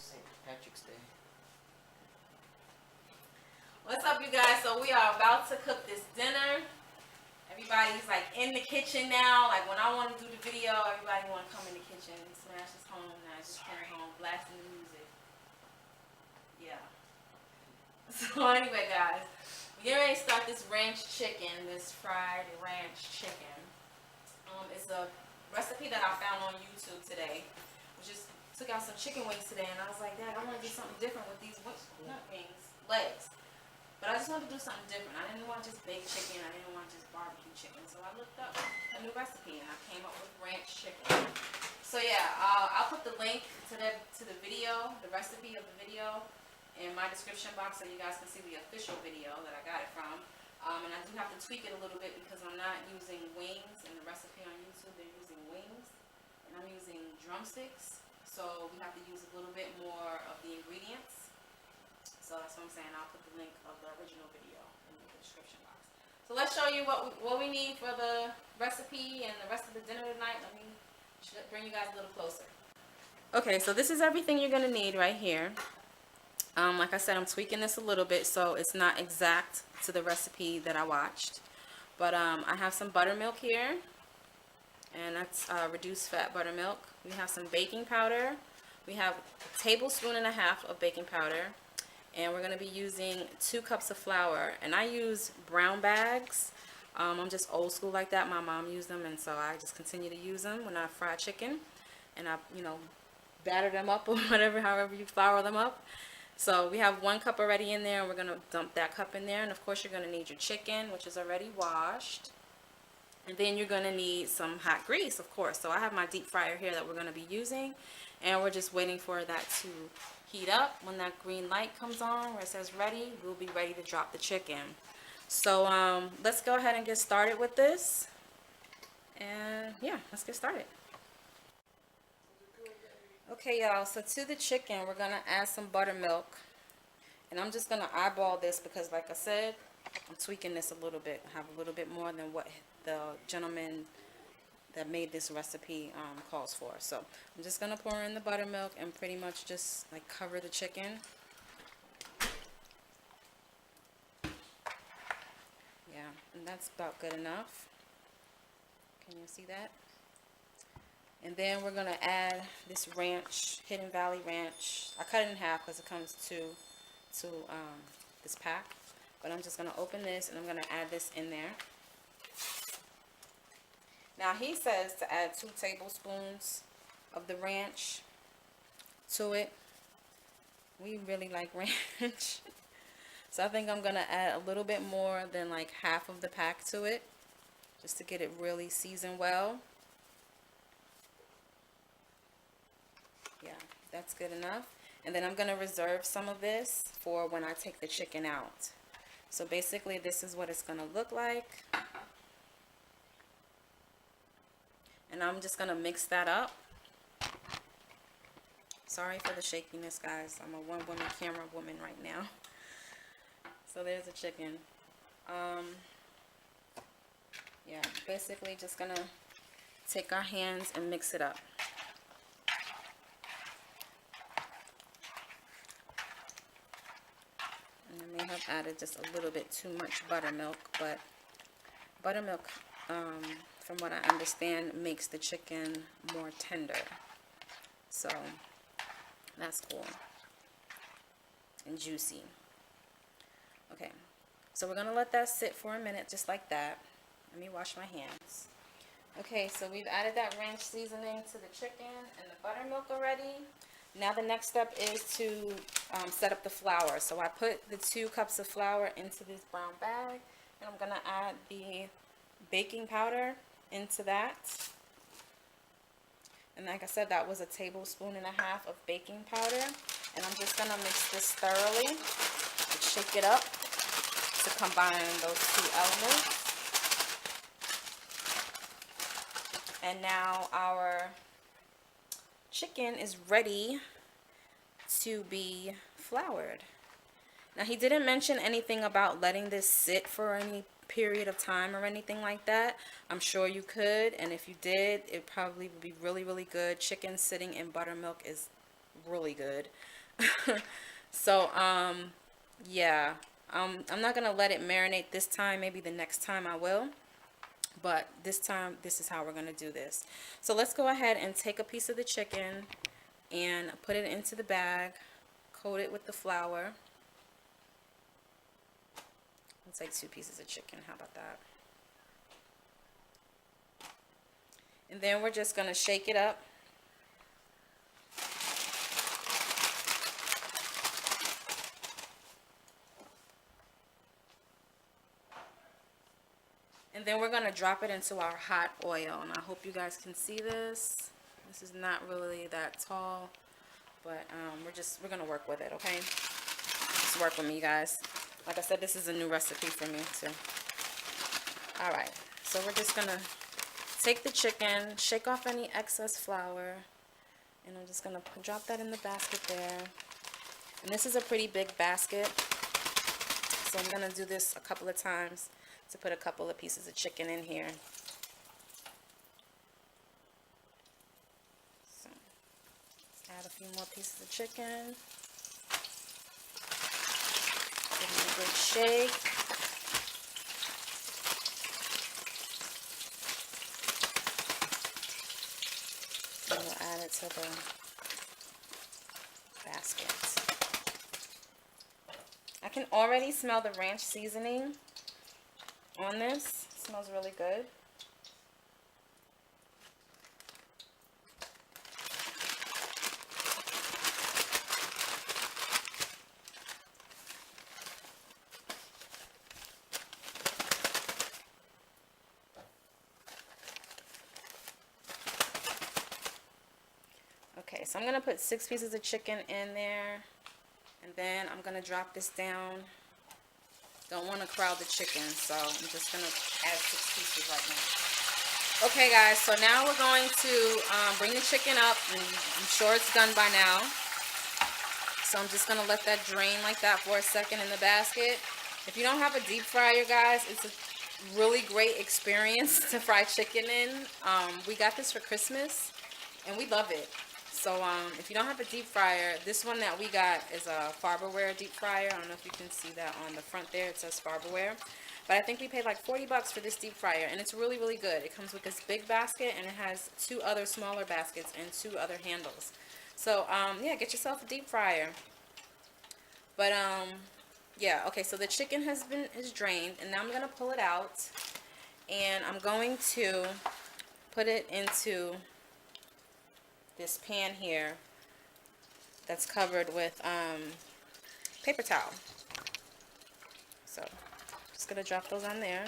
St. Patrick's Day. What's up, you guys? So we are about to cook this dinner. Everybody's like in the kitchen now. Like when I want to do the video, everybody want to come in the kitchen. Smash is home now. Just came home, blasting the music. Yeah. So anyway, guys, we're getting ready to start this ranch chicken, this fried ranch chicken. It's a recipe that I found on YouTube today. We just took out some chicken wings today, and I was like, Dad, I want to do something different with these legs. But I just wanted to do something different. I didn't want just baked chicken. I didn't want just barbecue chicken. So I looked up a new recipe, and I came up with ranch chicken. So yeah, I'll put the link to the video, the recipe of the video, in my description box so you guys can see the official video that I got it from. And I do have to tweak it a little bit because I'm not using wings. In the recipe on YouTube, they're using wings, and I'm using drumsticks. So we have to use a little bit more of the ingredients. So that's what I'm saying. I'll put the link of the original video in the description box. So let's show you what we need for the recipe and the rest of the dinner tonight. Let me bring you guys a little closer. Okay, so this is everything you're going to need right here. Like I said, I'm tweaking this a little bit so it's not exact to the recipe that I watched. But I have some buttermilk here, and that's reduced fat buttermilk. We have some baking powder. We have a tablespoon and a half of baking powder. And we're going to be using 2 cups of flour. And I use brown bags. I'm just old school like that. My mom used them, and so I just continue to use them when I fry chicken. And I, batter them up or whatever, however you flour them up. So we have 1 cup already in there, and we're going to dump that cup in there. And of course, you're going to need your chicken, which is already washed. And then you're going to need some hot grease, of course. So I have my deep fryer here that we're going to be using. And we're just waiting for that to heat up. When that green light comes on where it says ready, we'll be ready to drop the chicken. So let's go ahead and get started with this. And yeah, let's get started. Okay, y'all, so to the chicken, we're going to add some buttermilk. And I'm just going to eyeball this because, like I said, I'm tweaking this a little bit. I have a little bit more than what the gentleman that made this recipe calls for. So I'm just going to pour in the buttermilk and pretty much just like cover the chicken. Yeah, and that's about good enough. Can you see that? And then we're going to add this ranch, Hidden Valley Ranch. I cut it in half because it comes to this pack. But I'm just going to open this and I'm going to add this in there. Now he says to add 2 tablespoons of the ranch to it. We really like ranch. So I think I'm going to add a little bit more than like half of the pack to it, just to get it really seasoned well. Yeah, that's good enough. And then I'm going to reserve some of this for when I take the chicken out. So basically this is what it's going to look like. And I'm just going to mix that up. Sorry for the shakiness, guys. I'm a one-woman camera woman right now. So there's the chicken. Yeah, basically just going to take our hands and mix it up. And I may have added just a little bit too much buttermilk, but buttermilk, from what I understand, makes the chicken more tender. So that's cool and juicy. Okay, so we're gonna let that sit for a minute just like that. Let me wash my hands. Okay, so we've added that ranch seasoning to the chicken and the buttermilk already. Now the next step is to set up the flour. So I put the 2 cups of flour into this brown bag, and I'm gonna add the baking powder into that. And like I said, that was a tablespoon and a half of baking powder. And I'm just gonna mix this thoroughly and shake it up to combine those 2 elements. And now our chicken is ready to be floured. Now he didn't mention anything about letting this sit for any period of time or anything like that. I'm sure you could, and if you did, it probably would be really, really good. Chicken sitting in buttermilk is really good. So, yeah, I'm not gonna let it marinate this time. Maybe the next time I will. But this time, this is how we're gonna do this. So let's go ahead and take a piece of the chicken and put it into the bag, coat it with the flour. Let's take 2 pieces of chicken. How about that? And then we're just gonna shake it up. And then we're gonna drop it into our hot oil. And I hope you guys can see this. This is not really that tall, but we're gonna work with it, okay? Just work with me, guys. Like I said, this is a new recipe for me too. All right, so we're just gonna take the chicken, shake off any excess flour, and I'm just gonna drop that in the basket there. And this is a pretty big basket, so I'm gonna do this a couple of times to put a couple of pieces of chicken in here. So let's add a few more pieces of chicken. Give it a good shake. And we'll add it to the basket. I can already smell the ranch seasoning on this. It smells really good. Okay, so I'm going to put 6 pieces of chicken in there, and then I'm going to drop this down. Don't want to crowd the chicken, so I'm just going to add 6 pieces right now. Okay, guys, so now we're going to bring the chicken up, and I'm sure it's done by now. So I'm just going to let that drain like that for a second in the basket. If you don't have a deep fryer, guys, it's a really great experience to fry chicken in. We got this for Christmas, and we love it. So if you don't have a deep fryer, this one that we got is a Farberware deep fryer. I don't know if you can see that on the front there. It says Farberware. But I think we paid like 40 bucks for this deep fryer, and it's really, really good. It comes with this big basket, and it has 2 other smaller baskets and 2 other handles. So yeah, get yourself a deep fryer. But yeah, okay, so the chicken is drained, and now I'm going to pull it out, and I'm going to put it into this pan here that's covered with paper towel. So just gonna drop those on there.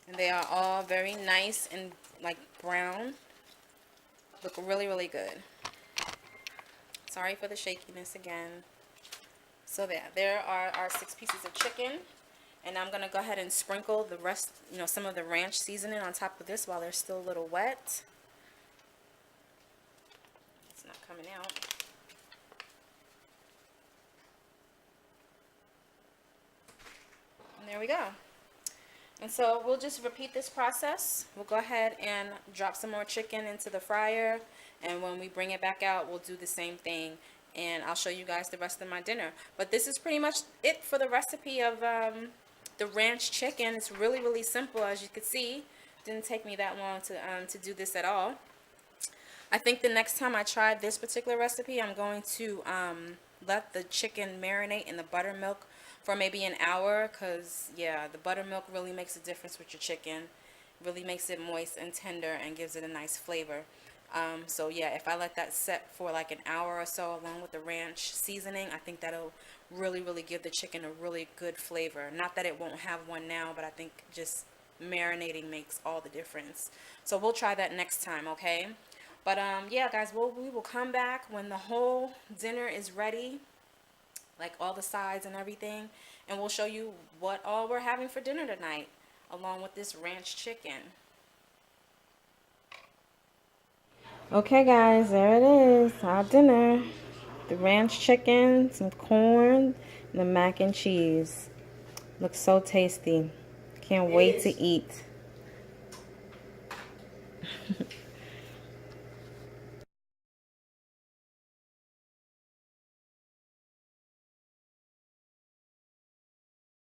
And they are all very nice and like brown. Look really, really good. Sorry for the shakiness again. So there are our 6 pieces of chicken. And I'm going to go ahead and sprinkle the rest, some of the ranch seasoning on top of this while they're still a little wet. It's not coming out. And there we go. And so we'll just repeat this process. We'll go ahead and drop some more chicken into the fryer. And when we bring it back out, we'll do the same thing. And I'll show you guys the rest of my dinner. But this is pretty much it for the recipe of the ranch chicken. It's really, really simple, as you can see. Didn't take me that long to do this at all. I think the next time I try this particular recipe, I'm going to let the chicken marinate in the buttermilk for maybe an hour, because yeah, the buttermilk really makes a difference with your chicken. Really makes it moist and tender and gives it a nice flavor. So yeah, if I let that set for like an hour or so along with the ranch seasoning, I think that'll really, really give the chicken a really good flavor. Not that it won't have one now, but I think just marinating makes all the difference. So we'll try that next time, okay? But yeah, guys, we will come back when the whole dinner is ready, like all the sides and everything, and we'll show you what all we're having for dinner tonight, along with this ranch chicken. Okay, guys, there it is, our dinner. The ranch chicken, some corn, and the mac and cheese. Looks so tasty. Can't wait to eat.